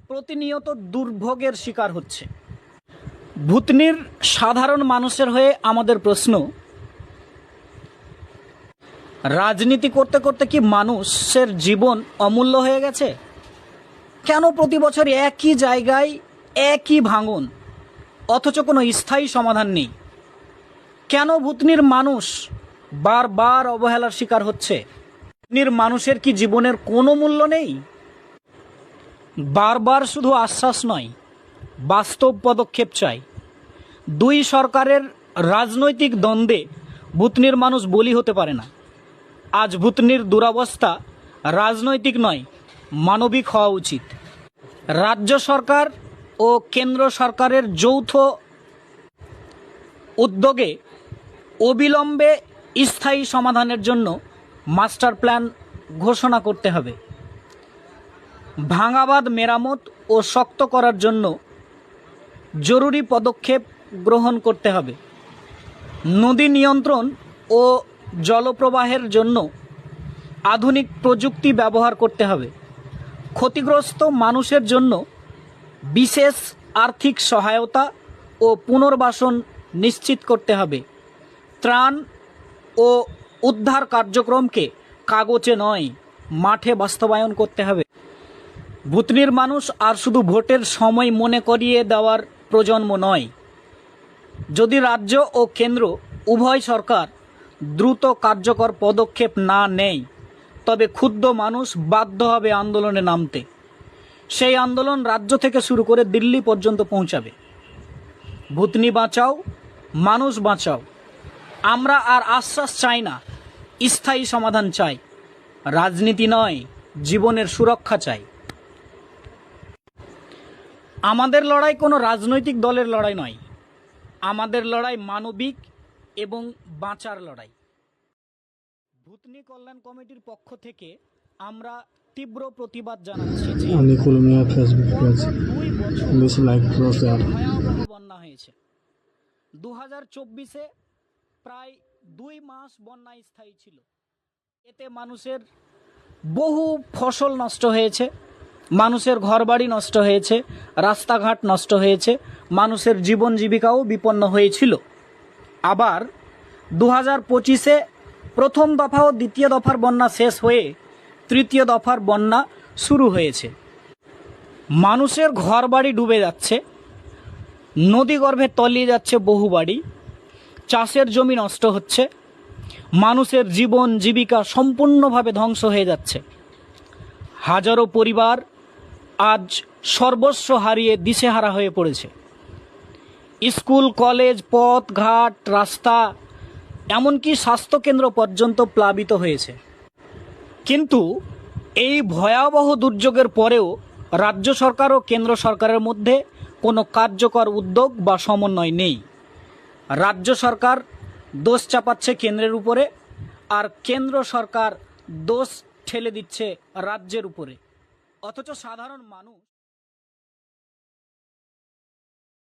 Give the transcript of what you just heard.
প্রতিনিয়ত দুর্ভোগের শিকার হচ্ছে। ভূতনির সাধারণ মানুষের হয়ে আমাদের প্রশ্ন, রাজনীতি করতে করতে কি মানুষের জীবন অমূল্য হয়ে গেছে? কেন প্রতি বছর একই জায়গায় একই ভাঙন, অথচ কোনো স্থায়ী সমাধান নেই? কেন ভূতনির মানুষ বারবার অবহেলার শিকার হচ্ছে? ভূতনির মানুষের কি জীবনের কোনো মূল্য নেই? বারবার শুধু আশ্বাস নয়, বাস্তব পদক্ষেপ চাই। দুই সরকারের রাজনৈতিক দ্বন্দ্বে ভূতনির মানুষ বলি হতে পারে না। আজ ভূতনির দুরবস্থা রাজনৈতিক নয়, মানবিক হওয়া উচিত। রাজ্য সরকার ও কেন্দ্র সরকারের যৌথ উদ্যোগে অবিলম্বে স্থায়ী সমাধানের জন্য মাস্টার প্ল্যান ঘোষণা করতে হবে। ভাঙাবাঁধ মেরামত ও শক্ত করার জন্য জরুরি পদক্ষেপ গ্রহণ করতে হবে। নদী নিয়ন্ত্রণ ও জলপ্রবাহের জন্য আধুনিক প্রযুক্তি ব্যবহার করতে হবে। ক্ষতিগ্রস্ত মানুষের জন্য বিশেষ আর্থিক সহায়তা ও পুনর্বাসন নিশ্চিত করতে হবে। ত্রাণ ও উদ্ধার কার্যক্রমকে কাগজে নয়, মাঠে বাস্তবায়ন করতে হবে। ভূতনির মানুষ আর শুধু ভোটের সময় মনে করিয়ে দেওয়ার প্রজন্ম নয়। যদি রাজ্য ও কেন্দ্র উভয় সরকার দ্রুত কার্যকর পদক্ষেপ না নেয়, তবে ক্ষুব্ধ মানুষ বাধ্য হবে আন্দোলনে নামতে। সেই আন্দোলন রাজ্য থেকে শুরু করে দিল্লি পর্যন্ত পৌঁছাবে। ভূতনি বাঁচাও, মানুষ বাঁচাও। আমরা আর আশ্বাস চাই না, স্থায়ী সমাধান চাই। রাজনীতি নয়, জীবনের সুরক্ষা চাই। আমাদের লড়াই কোনো রাজনৈতিক দলের লড়াই নয়, আমাদের লড়াই মানবিক এবং বাঁচার লড়াই। ভূতনি কল্যাণ কমিটির পক্ষ থেকে আমরা তীব্র প্রতিবাদ জানাচ্ছি যে ভয়াবহ বন্যা হয়েছে। 2024-এ প্রায় 2 মাস বন্যা স্থায়ী ছিল। এতে মানুষের বহু ফসল নষ্ট হয়েছে, মানুষের ঘরবাড়ি নষ্ট হয়েছে, রাস্তাঘাট নষ্ট হয়েছে, মানুষের জীবন জীবিকাও বিপন্ন হয়েছিল। আবার 2025-এ প্রথম দফা ও দ্বিতীয় দফার বন্যা শেষ হয়ে তৃতীয় দফার বন্যা শুরু হয়েছে। মানুষের ঘরবাড়ি ডুবে যাচ্ছে, নদীগর্ভে তলিয়ে যাচ্ছে বহু বাড়ি, চাষের জমি নষ্ট হচ্ছে, মানুষের জীবন জীবিকা সম্পূর্ণভাবে ধ্বংস হয়ে যাচ্ছে। হাজারো পরিবার আজ সর্বস্ব হারিয়ে দিশেহারা হয়ে পড়েছে। স্কুল, কলেজ, পথ ঘাট, রাস্তা, এমনকি স্বাস্থ্যকেন্দ্র পর্যন্ত প্লাবিত হয়েছে। কিন্তু এই ভয়াবহ দুর্যোগের পরেও রাজ্য সরকার ও কেন্দ্র সরকারের মধ্যে কোনো কার্যকর উদ্যোগ বা সমন্বয় নেই। রাজ্য সরকার দোষ চাপাচ্ছে কেন্দ্রের উপরে, আর কেন্দ্র সরকার দোষ ঠেলে দিচ্ছে রাজ্যের উপরে। অথচ সাধারণ মানুষ